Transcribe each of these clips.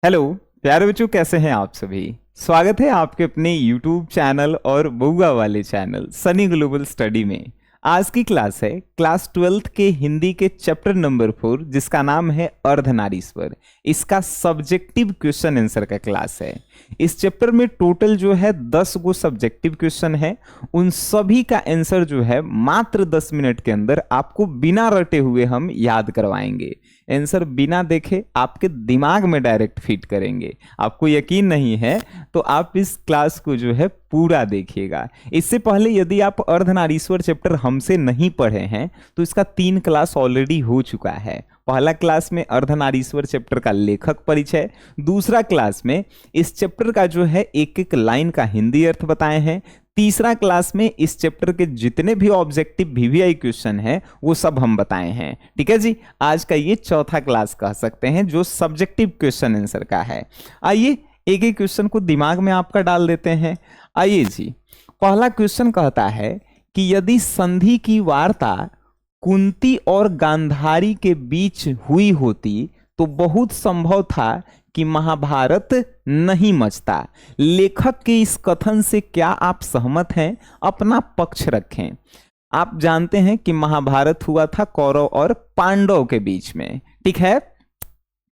Hello प्यारे बच्चों, कैसे हैं आप सभी। स्वागत है आपके अपने YouTube चैनल और बउआ वाले चैनल सनी ग्लोबल स्टडी में। आज की क्लास है क्लास 12th के हिंदी के चैप्टर नंबर 4, जिसका नाम है अर्धनारीश्वर। इसका सब्जेक्टिव क्वेश्चन आंसर का क्लास है। इस चैप्टर में टोटल जो है 10 गो सब्जेक्टिव क्वेश्चन है। उन सभी का आंसर जो है मात्र 10 मिनट के अंदर आपको बिना रटे हुए हम याद करवाएंगे। आंसर बिना देखे आपके दिमाग में डायरेक्ट फिट करेंगे। आपको यकीन नहीं है तो आप इस क्लास को जो है पूरा देखिएगा। इससे पहले यदि आप अर्धनारीश्वर चैप्टर हमसे नहीं पढ़े हैं तो इसका 3 क्लास ऑलरेडी हो चुका है। पहला क्लास में अर्धनारीश्वर चैप्टर का लेखक परिचय, दूसरा क्लास में इस चैप्टर का जो है एक एक लाइन का हिंदी अर्थ बताए हैं, तीसरा क्लास में इस चैप्टर के जितने भी ऑब्जेक्टिव वीवीआई क्वेश्चन हैं वो सब हम बताए हैं। ठीक है जी, आज का ये चौथा क्लास कह सकते हैं जो सब्जेक्टिव क्वेश्चन आंसर का है। आइए एक एक क्वेश्चन को दिमाग में आपका डाल देते हैं। आइए जी, पहला क्वेश्चन कहता है कि यदि संधि की वार्ता कुंती और गांधारी के बीच हुई होती तो बहुत संभव था कि महाभारत नहीं मचता। लेखक के इस कथन से क्या आप सहमत हैं? अपना पक्ष रखें। आप जानते हैं कि महाभारत हुआ था कौरव और पांडव के बीच में, ठीक है।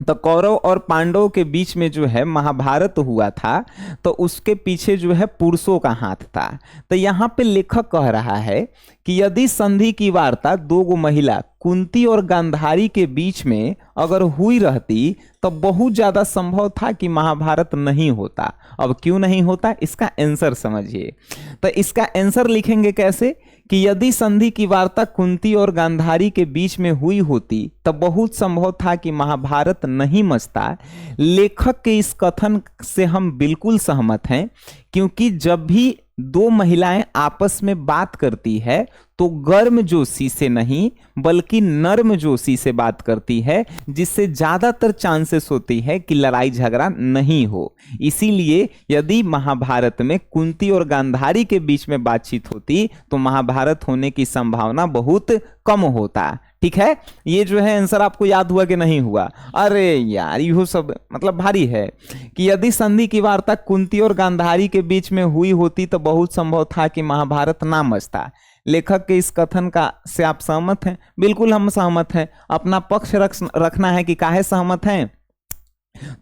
तो कौरव और पांडव के बीच में जो है महाभारत हुआ था, तो उसके पीछे जो है पुरुषों का हाथ था। तो यहाँ पे लेखक कह रहा है कि यदि संधि की वार्ता दो गो महिला कुंती और गांधारी के बीच में अगर हुई रहती तो बहुत ज्यादा संभव था कि महाभारत नहीं होता। अब क्यों नहीं होता, इसका आंसर समझिए। तो इसका आंसर लिखेंगे कैसे कि यदि संधि की वार्ता कुंती और गांधारी के बीच में हुई होती तब बहुत संभव था कि महाभारत नहीं मचता। लेखक के इस कथन से हम बिल्कुल सहमत हैं, क्योंकि जब भी दो महिलाएं आपस में बात करती है तो गर्म जोशी से नहीं बल्कि नर्म जोशी से बात करती है, जिससे ज्यादातर चांसेस होती है कि लड़ाई झगड़ा नहीं हो। इसीलिए यदि महाभारत में कुंती और गांधारी के बीच में बातचीत होती तो महाभारत होने की संभावना बहुत कम होता। ठीक है, ये जो है आंसर आपको याद हुआ कि नहीं हुआ? अरे यार, यह सब मतलब भारी है कि यदि संधि की वार्ता कुंती और गांधारी के बीच में हुई होती तो बहुत संभव था कि महाभारत ना मचता। लेखक के इस कथन का से आप सहमत हैं? बिल्कुल हम सहमत हैं। अपना पक्ष रखना है कि काहे सहमत हैं,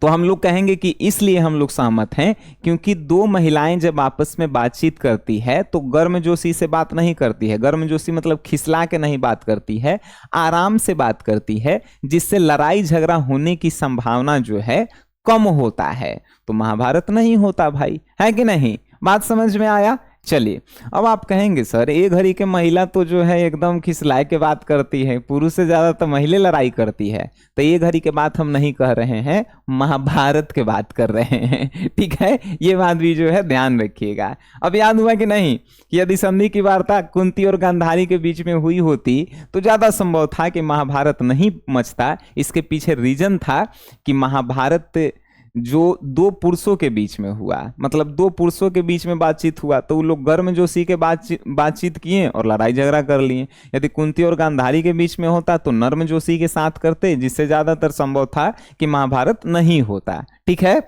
तो हम लोग कहेंगे कि इसलिए हम लोग सहमत हैं क्योंकि दो महिलाएं जब आपस में बातचीत करती है तो गर्मजोशी से बात नहीं करती है। गर्मजोशी मतलब खिसला के नहीं बात करती है, आराम से बात करती है, जिससे लड़ाई झगड़ा होने की संभावना जो है कम होता है। तो महाभारत नहीं होता भाई, है कि नहीं? बात समझ में आया? चलिए, अब आप कहेंगे सर ये घड़ी के महिला तो जो है एकदम खिसलाए के बात करती है, पुरुष से ज्यादा तो महिला लड़ाई करती है। तो ये घड़ी के बात हम नहीं कह रहे हैं, महाभारत के बात कर रहे हैं। ठीक है, ये बात भी जो है ध्यान रखिएगा। अब याद हुआ कि नहीं कि यदि संधि की वार्ता कुंती और गांधारी के बीच में हुई होती तो ज्यादा संभव था कि महाभारत नहीं मचता। इसके पीछे रीजन था कि महाभारत जो दो पुरुषों के बीच में हुआ, मतलब दो पुरुषों के बीच में बातचीत हुआ तो वो लोग गर्मजोशी के बातचीत किए और लड़ाई झगड़ा कर लिए। यदि कुंती और गांधारी के बीच में होता तो नर्मजोशी के साथ करते, जिससे ज्यादातर संभव था कि महाभारत नहीं होता। ठीक है,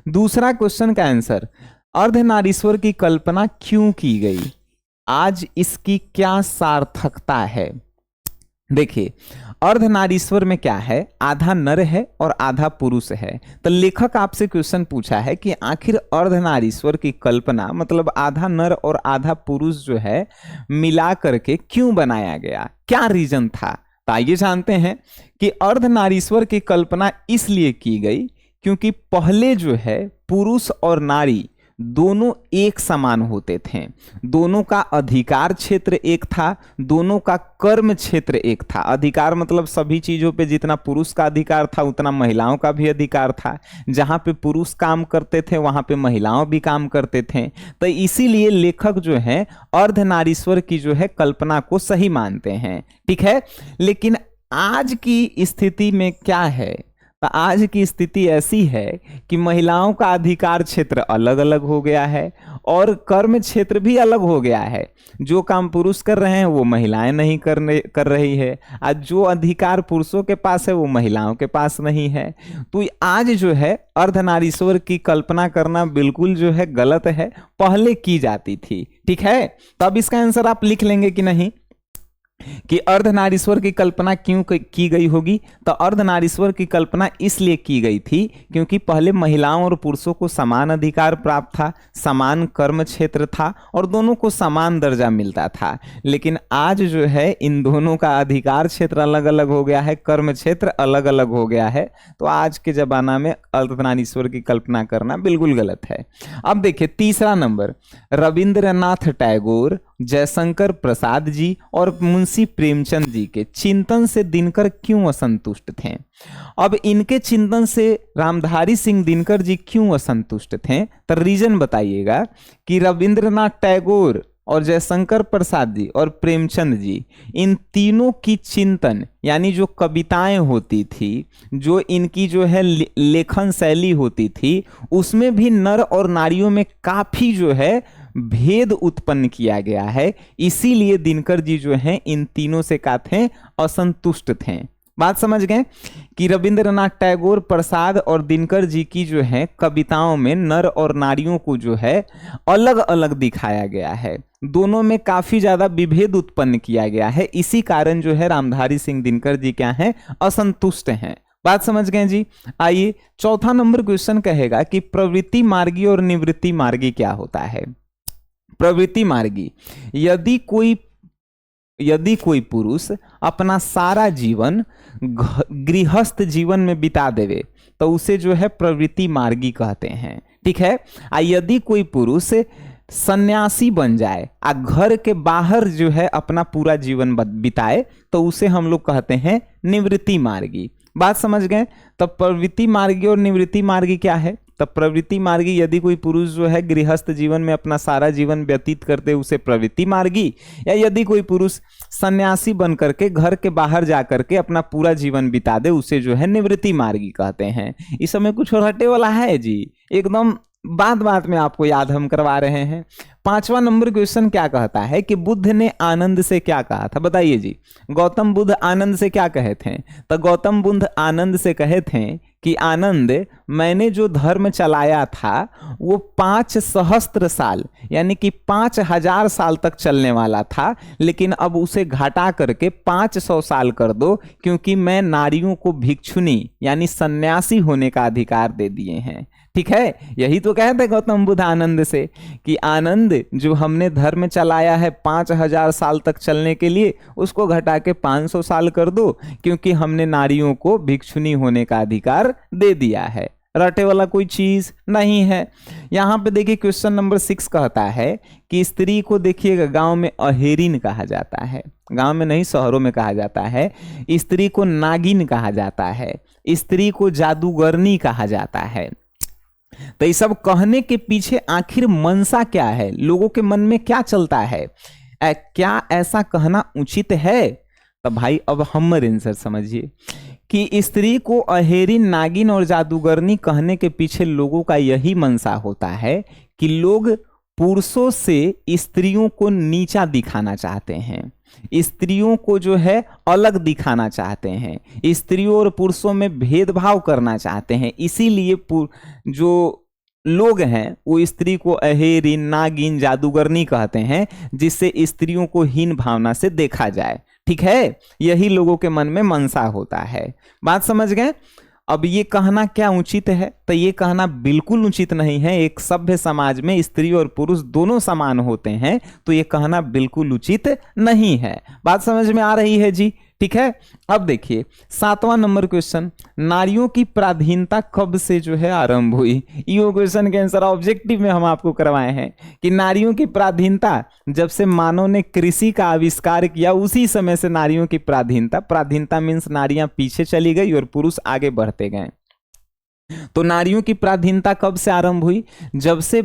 दूसरा क्वेश्चन का आंसर, अर्धनारीश्वर की कल्पना क्यों की गई? आज इसकी क्या सार्थकता है? देखिए, अर्धनारीश्वर में क्या है, आधा नर है और आधा पुरुष है। तो लेखक आपसे क्वेश्चन पूछा है कि आखिर अर्धनारीश्वर की कल्पना मतलब आधा नर और आधा पुरुष जो है मिला करके क्यों बनाया गया, क्या रीजन था? तो आइए जानते हैं कि अर्धनारीश्वर की कल्पना इसलिए की गई क्योंकि पहले जो है पुरुष और नारी दोनों एक समान होते थे, दोनों का अधिकार क्षेत्र एक था, दोनों का कर्म क्षेत्र एक था। अधिकार मतलब सभी चीजों पे जितना पुरुष का अधिकार था उतना महिलाओं का भी अधिकार था। जहां पे पुरुष काम करते थे वहां पे महिलाओं भी काम करते थे। तो इसीलिए लेखक जो है अर्धनारीश्वर की जो है कल्पना को सही मानते हैं। ठीक है, लेकिन आज की स्थिति में क्या है, तो आज की स्थिति ऐसी है कि महिलाओं का अधिकार क्षेत्र अलग अलग हो गया है और कर्म क्षेत्र भी अलग हो गया है। जो काम पुरुष कर रहे हैं वो महिलाएं नहीं कर रही है। आज जो अधिकार पुरुषों के पास है वो महिलाओं के पास नहीं है। तो आज जो है अर्धनारीश्वर की कल्पना करना बिल्कुल जो है गलत है, पहले की जाती थी। ठीक है, तो अब इसका आंसर आप लिख लेंगे कि नहीं कि अर्धनारीश्वर की कल्पना क्यों की गई होगी। तो अर्धनारीश्वर की कल्पना इसलिए की गई थी क्योंकि पहले महिलाओं और पुरुषों को समान अधिकार प्राप्त था, समान कर्म क्षेत्र था और दोनों को समान दर्जा मिलता था। लेकिन आज जो है इन दोनों का अधिकार क्षेत्र अलग अलग हो गया है, कर्म क्षेत्र अलग अलग हो गया है। तो आज के जमाना में अर्धनारीश्वर की कल्पना करना बिल्कुल गलत है। अब देखिए तीसरा नंबर, रविंद्रनाथ टैगोर, जयशंकर प्रसाद जी और मुंशी प्रेमचंद जी के चिंतन से दिनकर क्यों असंतुष्ट थे। अब इनके चिंतन से रामधारी सिंह दिनकर जी क्यों असंतुष्ट थे, तो रीजन बताइएगा कि रविंद्रनाथ टैगोर और जयशंकर प्रसाद जी और प्रेमचंद जी, इन तीनों की चिंतन यानी जो कविताएं होती थी, जो इनकी जो है लेखन शैली होती थी, उसमें भी नर और नारियों में काफी जो है भेद उत्पन्न किया गया है। इसीलिए दिनकर जी जो हैं इन तीनों से क्या थे, असंतुष्ट थे। बात समझ गए कि रविंद्रनाथ टैगोर, प्रसाद और दिनकर जी की जो है कविताओं में नर और नारियों को जो है अलग अलग दिखाया गया है, दोनों में काफी ज्यादा विभेद उत्पन्न किया गया है। इसी कारण जो है रामधारी सिंह दिनकर जी क्या हैं, असंतुष्ट हैं। बात समझ गए जी। आइए चौथा नंबर क्वेश्चन कहेगा कि प्रवृत्ति मार्गी और निवृत्ति मार्गी क्या होता है। प्रवृत्ति मार्गी, यदि कोई पुरुष अपना सारा जीवन गृहस्थ जीवन में बिता देवे तो उसे जो है प्रवृत्ति मार्गी कहते हैं। ठीक है, यदि कोई पुरुष सन्यासी बन जाए आ घर के बाहर जो है अपना पूरा जीवन बिताए तो उसे हम लोग कहते हैं निवृत्ति मार्गी। बात समझ गए। तो प्रवृत्ति मार्गी और निवृत्ति मार्गी क्या है। तो प्रवृत्ति मार्गी, यदि कोई पुरुष जो है गृहस्थ जीवन में अपना सारा जीवन व्यतीत करते उसे प्रवृत्ति मार्गी, या यदि कोई पुरुष सन्यासी बन करके घर के बाहर जा करके अपना पूरा जीवन बिता दे उसे जो है निवृत्ति मार्गी कहते हैं। इस समय कुछ रटे वाला है जी, एकदम बात बात में आपको याद हम करवा रहे हैं। पांचवा नंबर क्वेश्चन क्या कहता है कि बुद्ध ने आनंद से क्या कहा था। बताइए जी, गौतम बुद्ध आनंद से क्या कहे थे। तो गौतम बुद्ध आनंद से कहे थे कि आनंद, मैंने जो धर्म चलाया था वो 5 सहस्त्र साल यानी कि 5000 साल तक चलने वाला था, लेकिन अब उसे घटा करके 500 साल कर दो, क्योंकि मैं नारियों को भिक्षुनी यानी सन्यासी होने का अधिकार दे दिए हैं। ठीक है, यही तो कहते गौतम बुद्ध आनंद से कि आनंद, जो हमने धर्म चलाया है 5000 साल तक चलने के लिए, उसको घटा के 500 साल कर दो, क्योंकि हमने नारियों को भिक्षुनी होने का अधिकार दे दिया है। रटे वाला कोई चीज नहीं है। यहां पे देखिए क्वेश्चन नंबर 6 कहता है कि स्त्री को देखिएगा गांव में अहेरिन कहा जाता है, गांव में नहीं शहरों में कहा जाता है। स्त्री को नागिन कहा जाता है, स्त्री को जादूगरनी कहा जाता है। तो ये सब कहने के पीछे आखिर मनसा क्या है, लोगों के मन में क्या चलता है, क्या ऐसा कहना उचित है। तो भाई अब हमर आंसर समझिए कि स्त्री को अहेरिन, नागिन और जादूगरनी कहने के पीछे लोगों का यही मनसा होता है कि लोग पुरुषों से स्त्रियों को नीचा दिखाना चाहते हैं, स्त्रियों को जो है अलग दिखाना चाहते हैं, स्त्रियों और पुरुषों में भेदभाव करना चाहते हैं। इसीलिए जो लोग हैं वो स्त्री को अहेरिन, नागिन, जादूगरनी कहते हैं, जिससे स्त्रियों को हीन भावना से देखा जाए। ठीक है, यही लोगों के मन में मनसा होता है। बात समझ गए। अब ये कहना क्या उचित है, तो ये कहना बिल्कुल उचित नहीं है। एक सभ्य समाज में स्त्री और पुरुष दोनों समान होते हैं, तो ये कहना बिल्कुल उचित नहीं है। बात समझ में आ रही है जी। ठीक है, अब देखिए 7वां नंबर क्वेश्चन, नारियों की पराधीनता कब से जो है आरंभ हुई। ये क्वेश्चन के आंसर ऑब्जेक्टिव में हम आपको करवाए हैं कि नारियों की पराधीनता जब से मानव ने कृषि का आविष्कार किया उसी समय से नारियों की पराधीनता मीन्स नारियां पीछे चली गई और पुरुष आगे बढ़ते गए। तो नारियों की पराधीनता कब से आरंभ हुई, जब से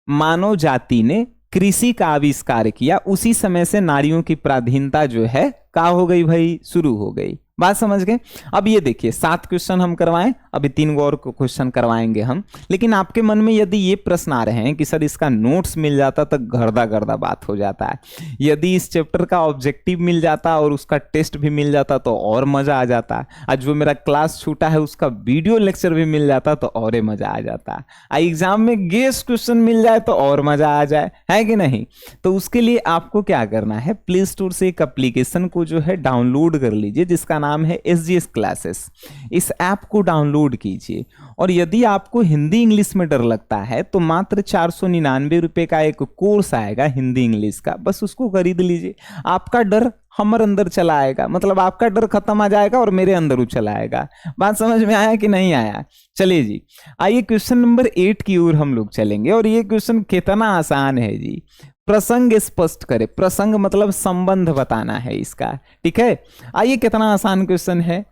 मानव जाति ने कृषि का आविष्कार किया उसी समय से नारियों की पराधीनता जो है का हो गई भाई, शुरू हो गई। बात समझ गए। अब ये देखिए 7 क्वेश्चन हम करवाएं, अभी 3 और क्वेश्चन करवाएंगे हम। लेकिन आपके मन में यदि ये प्रश्न आ रहे हैं कि सर इसका नोट्स मिल जाता तो गर्दा गर्दा बात हो जाता है, यदि इस चैप्टर का ऑब्जेक्टिव मिल जाता और उसका टेस्ट भी मिल जाता तो और मजा आ जाता, आज जो मेरा क्लास छूटा है उसका वीडियो लेक्चर भी मिल जाता तो और मजा आ जाता, एग्जाम में गेस्ट क्वेश्चन मिल जाए तो और मजा आ जाए, है कि नहीं। तो उसके लिए आपको क्या करना है, प्ले स्टोर से एक एप्लीकेशन को जो है डाउनलोड कर लीजिए जिसका नाम है SGS क्लासेस। इस ऐप को डाउनलोड कीजिए और यदि आपको हिंदी इंग्लिश में डर लगता है तो मात्र 499 रुपए का एक कोर्स आएगा हिंदी इंग्लिश का, बस उसको खरीद लीजिए। आपका डर हमारे अंदर चला आएगा, मतलब आपका डर खत्म आ जाएगा और मेरे अंदर उछल आएगा। बात समझ में आया कि नहीं आया। चलिए जी, आइए क्वेश्चन नंबर 8 की ओर हम लोग चलेंगे और ये क्वेश्चन कितना आसान है जी। प्रसंग स्पष्ट करे, प्रसंग मतलब संबंध बताना है इसका, ठीक है। आइए कितना आसान क्वेश्चन है।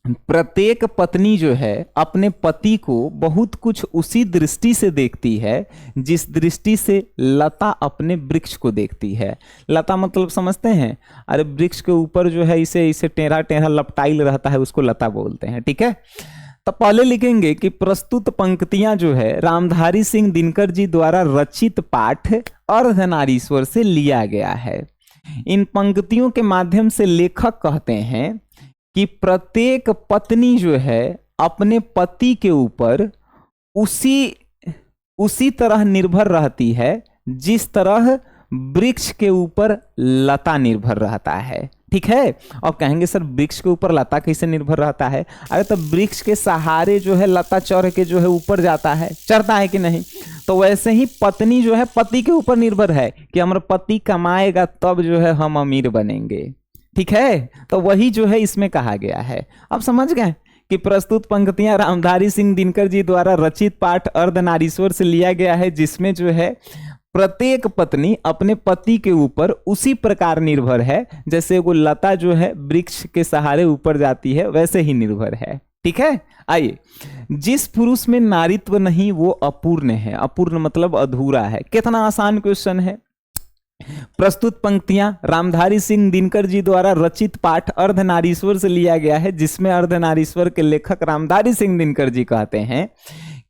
प्रत्येक पत्नी जो है अपने पति को बहुत कुछ उसी दृष्टि से देखती है जिस दृष्टि से लता अपने वृक्ष को देखती है। लता मतलब समझते हैं, अरे वृक्ष के ऊपर जो है इसे इसे टेढ़ा टेढ़ा लपटाइल रहता है, उसको लता बोलते हैं, ठीक है। तो पहले लिखेंगे कि प्रस्तुत पंक्तियां जो है रामधारी सिंह दिनकर जी द्वारा रचित पाठ अर्धनारीश्वर से लिया गया है। इन पंक्तियों के माध्यम से लेखक कहते हैं कि प्रत्येक पत्नी जो है अपने पति के ऊपर उसी तरह निर्भर रहती है जिस तरह वृक्ष के ऊपर लता निर्भर रहता है, ठीक है। और कहेंगे सर वृक्ष के ऊपर लता कैसे निर्भर रहता है, अरे तो वृक्ष के सहारे जो है लता चढ़ के जो है ऊपर जाता है, चढ़ता है कि नहीं। तो वैसे ही पत्नी जो है पति के ऊपर निर्भर है कि हमारा पति कमाएगा तब जो है हम अमीर बनेंगे, ठीक है। तो वही जो है इसमें कहा गया है। अब समझ गए कि प्रस्तुत पंक्तियां रामधारी सिंह दिनकर जी द्वारा रचित पाठ अर्धनारीश्वर से लिया गया है जिसमें जो है प्रत्येक पत्नी अपने पति के ऊपर उसी प्रकार निर्भर है जैसे वो लता जो है वृक्ष के सहारे ऊपर जाती है वैसे ही निर्भर है, ठीक है। आइए, जिस पुरुष में नारीत्व नहीं वो अपूर्ण है। अपूर्ण मतलब अधूरा है। कितना आसान क्वेश्चन है। प्रस्तुत पंक्तियां रामधारी सिंह दिनकर जी द्वारा रचित पाठ अर्धनारीश्वर से लिया गया है जिसमें अर्धनारीश्वर के लेखक रामधारी सिंह दिनकर जी कहते हैं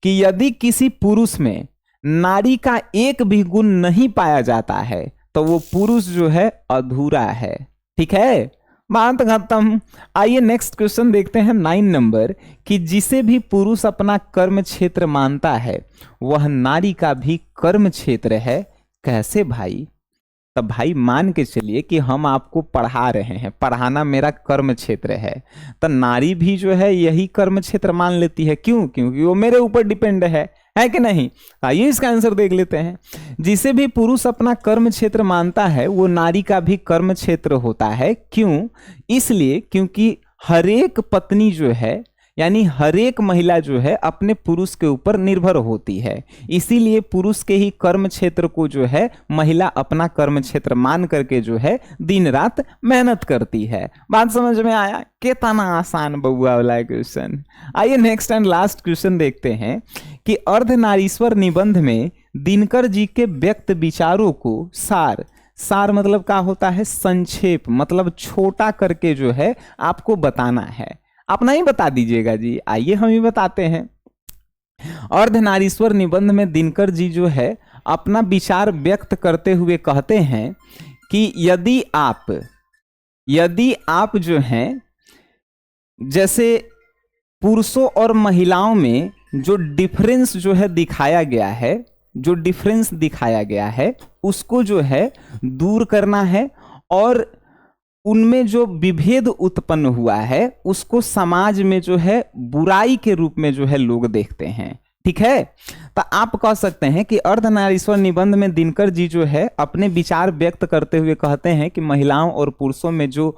कि यदि किसी पुरुष में नारी का एक भी गुण नहीं पाया जाता है तो वो पुरुष जो है अधूरा है, ठीक है। बात खत्म। आइए नेक्स्ट क्वेश्चन देखते हैं 9 नंबर कि जिसे भी पुरुष अपना कर्म क्षेत्र मानता है वह नारी का भी कर्म क्षेत्र है। कैसे भाई? तब भाई मान के चलिए कि हम आपको पढ़ा रहे हैं, पढ़ाना मेरा कर्म क्षेत्र है, तो नारी भी जो है यही कर्म क्षेत्र मान लेती है। क्यों? क्योंकि वो मेरे ऊपर डिपेंड है कि नहीं। आइए इसका आंसर देख लेते हैं। जिसे भी पुरुष अपना कर्म क्षेत्र मानता है वो नारी का भी कर्म क्षेत्र होता है। क्यों? इसलिए क्योंकि हरेक पत्नी जो है यानी हरेक महिला जो है अपने पुरुष के ऊपर निर्भर होती है, इसीलिए पुरुष के ही कर्म क्षेत्र को जो है महिला अपना कर्म क्षेत्र मान करके जो है दिन रात मेहनत करती है। बात समझ में आया? कितना आसान बउआ वाला क्वेश्चन। आइए नेक्स्ट एंड लास्ट क्वेश्चन देखते हैं कि अर्धनारीश्वर निबंध में दिनकर जी के व्यक्त विचारों को सार मतलब क्या होता है? संक्षेप मतलब छोटा करके जो है आपको बताना है। आप नहीं बता दीजिएगा जी, आइए हम ही बताते हैं। अर्धनारीश्वर निबंध में दिनकर जी जो है अपना विचार व्यक्त करते हुए कहते हैं कि यदि आप जो हैं जैसे पुरुषों और महिलाओं में जो डिफरेंस जो है दिखाया गया है उसको जो है दूर करना है और उनमें जो विभेद उत्पन्न हुआ है उसको समाज में जो है बुराई के रूप में जो है लोग देखते हैं, ठीक है। तो आप कह सकते हैं कि अर्धनारीश्वर निबंध में दिनकर जी जो है अपने विचार व्यक्त करते हुए कहते हैं कि महिलाओं और पुरुषों में जो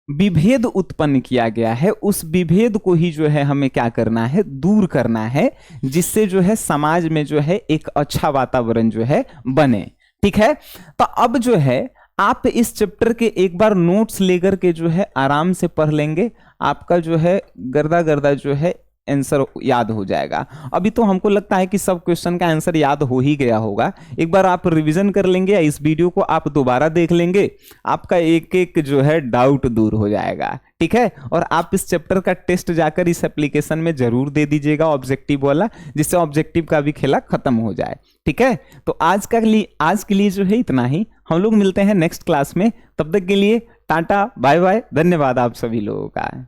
विभेद उत्पन्न किया गया है उस विभेद को ही जो है हमें क्या करना है? दूर करना है, जिससे जो है समाज में जो है एक अच्छा वातावरण जो है बने, ठीक है। तो अब जो है आप इस चैप्टर के एक बार नोट्स लेकर के जो है आराम से पढ़ लेंगे, आपका जो है गर्दा जो है आंसर याद हो जाएगा। अभी तो हमको लगता है कि सब क्वेश्चन का आंसर याद हो ही गया होगा। एक बार आप रिवीजन कर लेंगे या इस वीडियो को आप दोबारा देख लेंगे, आपका एक एक जो है डाउट दूर हो जाएगा। ठीक है, और आप इस चैप्टर का टेस्ट जाकर इस एप्लीकेशन में जरूर दे दीजिएगा ऑब्जेक्टिव वाला, जिससे ऑब्जेक्टिव का भी खेला खत्म हो जाए। ठीक है, तो आज के लिए जो है इतना ही। हम लोग मिलते हैं नेक्स्ट क्लास में, तब तक के लिए टाटा बाय बाय, धन्यवाद आप सभी लोगों का।